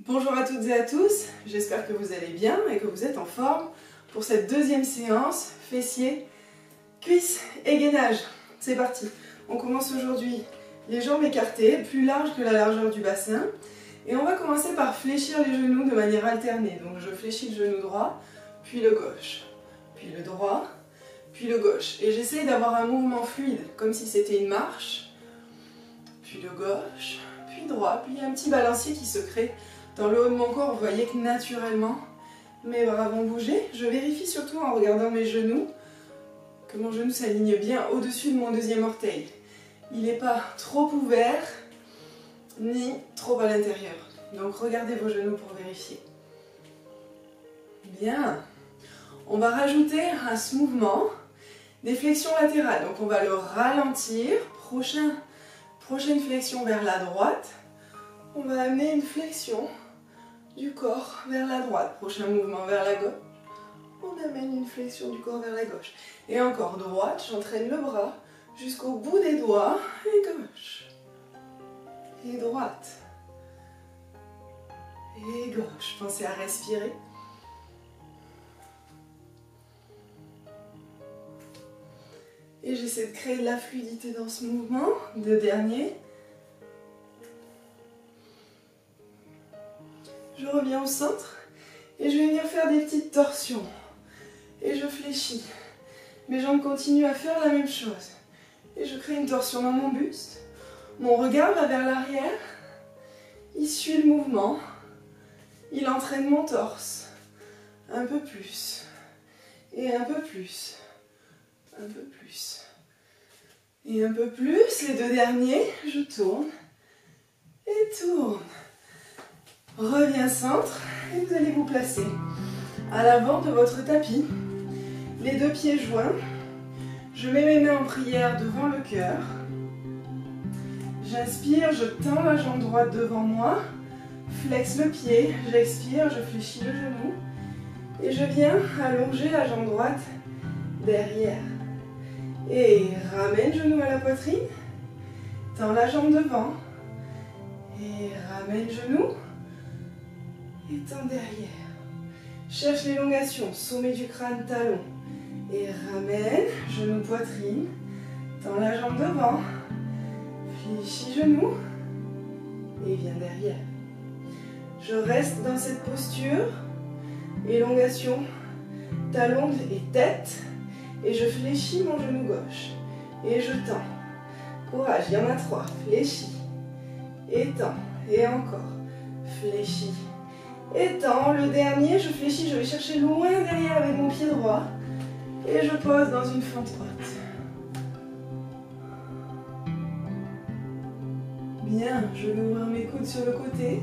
Bonjour à toutes et à tous, j'espère que vous allez bien et que vous êtes en forme pour cette deuxième séance fessiers, cuisses et gainage. C'est parti, on commence aujourd'hui les jambes écartées, plus larges que la largeur du bassin. Et on va commencer par fléchir les genoux de manière alternée. Donc je fléchis le genou droit, puis le gauche, puis le droit, puis le gauche. Et j'essaye d'avoir un mouvement fluide, comme si c'était une marche. Puis le gauche, puis le droit, puis il y a un petit balancier qui se crée dans le haut de mon corps. Vous voyez que naturellement, mes bras vont bouger. Je vérifie surtout en regardant mes genoux, que mon genou s'aligne bien au-dessus de mon deuxième orteil. Il n'est pas trop ouvert, ni trop à l'intérieur. Donc regardez vos genoux pour vérifier. Bien. On va rajouter à ce mouvement des flexions latérales. Donc on va le ralentir. Prochaine flexion vers la droite. On va amener une flexion du corps vers la droite. Prochain mouvement vers la gauche. On amène une flexion du corps vers la gauche. Et encore droite, j'entraîne le bras jusqu'au bout des doigts. Et gauche. Et droite. Et gauche. Pensez à respirer. Et j'essaie de créer de la fluidité dans ce mouvement. Deux derniers. Je reviens au centre. Et je vais venir faire des petites torsions. Et je fléchis. Mes jambes continuent à faire la même chose. Et je crée une torsion dans mon buste. Mon regard va vers l'arrière. Il suit le mouvement. Il entraîne mon torse. Un peu plus. Et un peu plus. Un peu plus. Et un peu plus. Les deux derniers. Je tourne. Et tourne. Reviens centre. Et vous allez vous placer à l'avant de votre tapis. Les deux pieds joints. Je mets mes mains en prière devant le cœur. J'inspire, je tends la jambe droite devant moi. Flexe le pied. J'expire, je fléchis le genou. Et je viens allonger la jambe droite derrière. Et ramène genou à la poitrine. Tends la jambe devant. Et ramène genou. Et tends derrière. Cherche l'élongation, sommet du crâne, talon. Et ramène, genou, poitrine. Tends la jambe devant. Fléchis genou. Et viens derrière. Je reste dans cette posture. Élongation, talon et tête. Et je fléchis mon genou gauche. Et je tends. Courage, il y en a 3. Fléchis. Et tends. Et encore. Fléchis. Et tends. Le dernier, je fléchis. Je vais chercher loin derrière avec mon pied droit. Et je pose dans une fente haute. Bien, je vais ouvrir mes coudes sur le côté.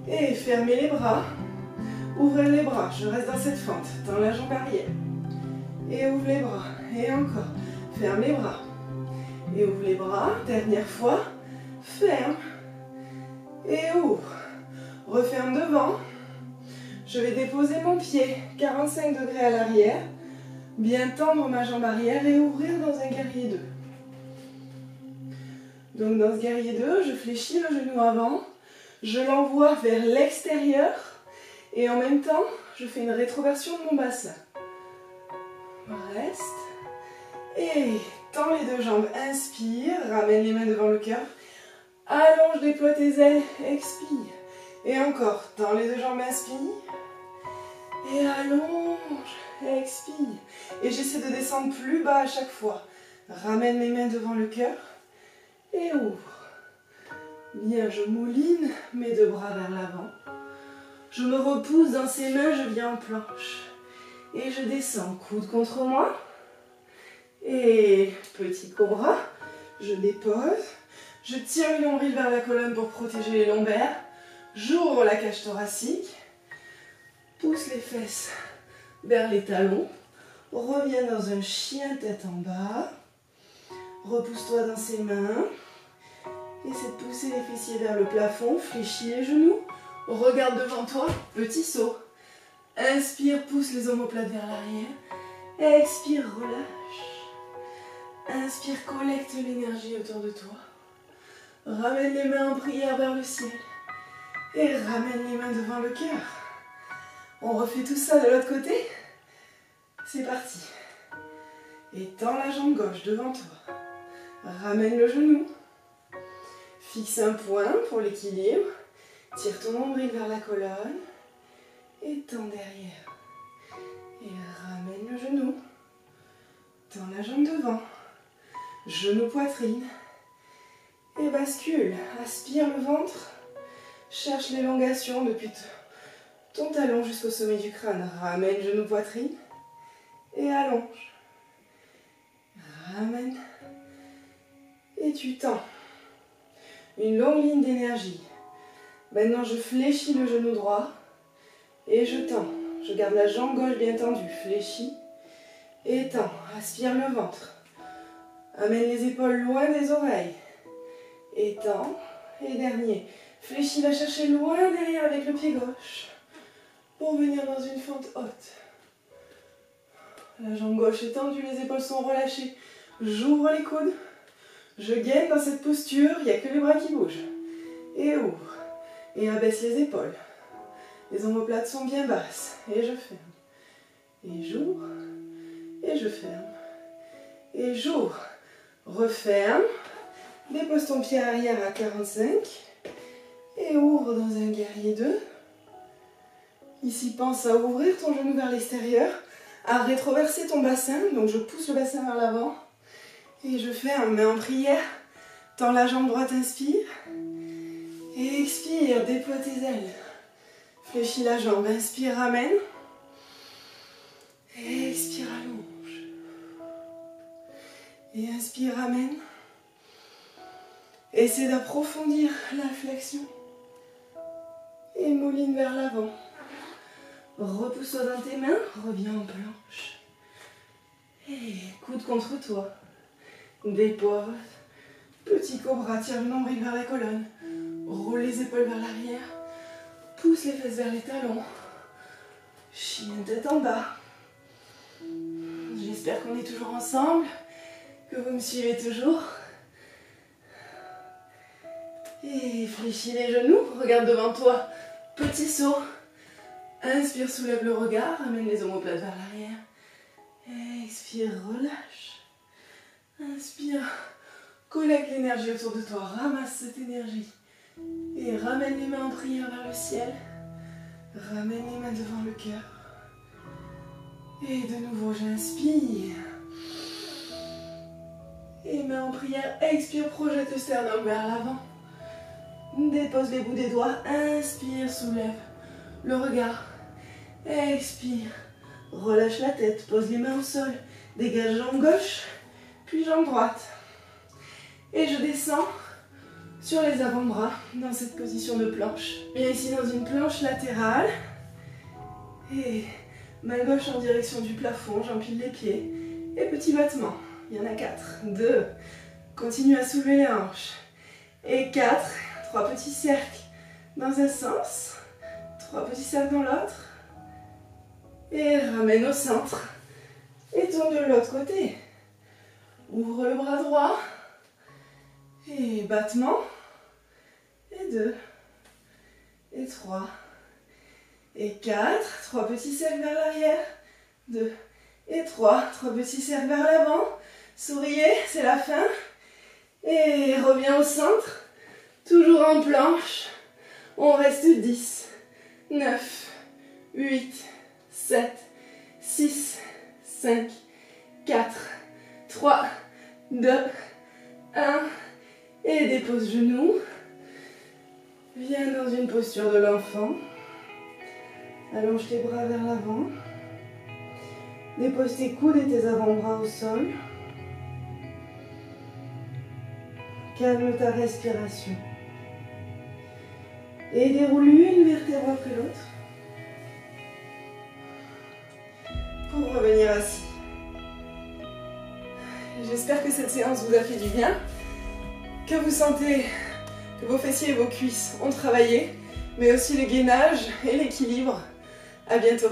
Et fermer les bras. Ouvrez les bras, je reste dans cette fente. Tends la jambe arrière. Et ouvre les bras. Et encore. Ferme les bras. Et ouvre les bras. Dernière fois. Ferme. Et ouvre. Referme devant. Je vais déposer mon pied 45 degrés à l'arrière. Bien tendre ma jambe arrière et ouvrir dans un guerrier 2. Donc dans ce guerrier 2, je fléchis le genou avant. Je l'envoie vers l'extérieur. Et en même temps, je fais une rétroversion de mon bassin. Reste. Et tends les deux jambes. Inspire. Ramène les mains devant le cœur. Allonge, déploie tes ailes. Expire. Et encore. Tends les deux jambes. Inspire. Et allonge. Expire. Et j'essaie de descendre plus bas à chaque fois. Ramène mes mains devant le cœur. Et ouvre. Bien, je mouline mes deux bras vers l'avant. Je me repousse dans ces mains, je viens en planche. Et je descends, coude contre moi. Et petit cobra, je dépose. Je tire le nombril vers la colonne pour protéger les lombaires. J'ouvre la cage thoracique. Pousse les fesses vers les talons. Reviens dans un chien tête en bas. Repousse-toi dans ses mains. Essaie de pousser les fessiers vers le plafond. Fléchis les genoux. Regarde devant toi. Petit saut. Inspire, pousse les omoplates vers l'arrière. Expire, relâche. Inspire, collecte l'énergie autour de toi. Ramène les mains en prière vers le ciel. Et ramène les mains devant le cœur. On refait tout ça de l'autre côté. C'est parti. Et tends la jambe gauche devant toi. Ramène le genou. Fixe un point pour l'équilibre. Tire ton nombril vers la colonne. Et tends derrière. Et ramène le genou. Tends la jambe devant. Genou poitrine. Et bascule. Aspire le ventre. Cherche l'élongation depuis ton talon jusqu'au sommet du crâne. Ramène genou poitrine. Et allonge. Ramène. Et tu tends. Une longue ligne d'énergie. Maintenant, je fléchis le genou droit. Et je tends. Je garde la jambe gauche bien tendue. Fléchis. Et tends. Aspire le ventre. Amène les épaules loin des oreilles. Et tends. Et dernier. Fléchis, va chercher loin derrière avec le pied gauche. Pour venir dans une fente haute. La jambe gauche est tendue, les épaules sont relâchées. J'ouvre les coudes. Je gaine dans cette posture, il n'y a que les bras qui bougent. Et ouvre. Et abaisse les épaules. Les omoplates sont bien basses. Et je ferme. Et j'ouvre. Et je ferme. Et j'ouvre. Referme. Dépose ton pied arrière à 45. Et ouvre dans un guerrier 2. Ici, pense à ouvrir ton genou vers l'extérieur. À rétroverser ton bassin. Donc je pousse le bassin vers l'avant. Et je ferme, main en prière. Tends la jambe droite, inspire. Et expire, déploie tes ailes. Fléchis la jambe, inspire, ramène. Et expire, allonge. Et inspire, ramène. Essaie d'approfondir la flexion. Et mouline vers l'avant. Repousse-toi dans tes mains, reviens en planche. Et coude contre toi. Dépose. Petit cobra, tire le nombril vers la colonne. Roule les épaules vers l'arrière. Pousse les fesses vers les talons. Chien tête en bas. J'espère qu'on est toujours ensemble, que vous me suivez toujours. Et fléchis les genoux, regarde devant toi. Petit saut. Inspire, soulève le regard, amène les omoplates vers l'arrière. Expire, relâche. Inspire, collecte l'énergie autour de toi, ramasse cette énergie. Et ramène les mains en prière vers le ciel. Ramène les mains devant le cœur. Et de nouveau, j'inspire. Et mains en prière, expire, projette le sternum vers l'avant. Dépose les bouts des doigts, inspire, soulève le regard. Expire, relâche la tête, pose les mains au sol, dégage jambe gauche, puis jambe droite. Et je descends sur les avant-bras dans cette position de planche. Viens ici dans une planche latérale. Et main gauche en direction du plafond, j'empile les pieds. Et petit battement. Il y en a 4. 2. Continue à soulever les hanches. Et 4. 3 petits cercles dans un sens. 3 petits cercles dans l'autre. Et ramène au centre. Et tourne de l'autre côté. Ouvre le bras droit. Et battement. Et 2. Et 3. Et 4. 3 petits cercles vers l'arrière. 2. Et 3. 3 petits cercles vers l'avant. Souriez, c'est la fin. Et reviens au centre. Toujours en planche. On reste 10. 9. 8. 7. 6. 5. 4. 3. 2. 1. Et dépose genoux. Viens dans une posture de l'enfant. Allonge tes bras vers l'avant. Dépose tes coudes et tes avant-bras au sol. Calme ta respiration. Et déroule une vertèbre après l'autre. Pour revenir assis. J'espère que cette séance vous a fait du bien. Que vous sentez que vos fessiers et vos cuisses ont travaillé, mais aussi le gainage et l'équilibre. À bientôt.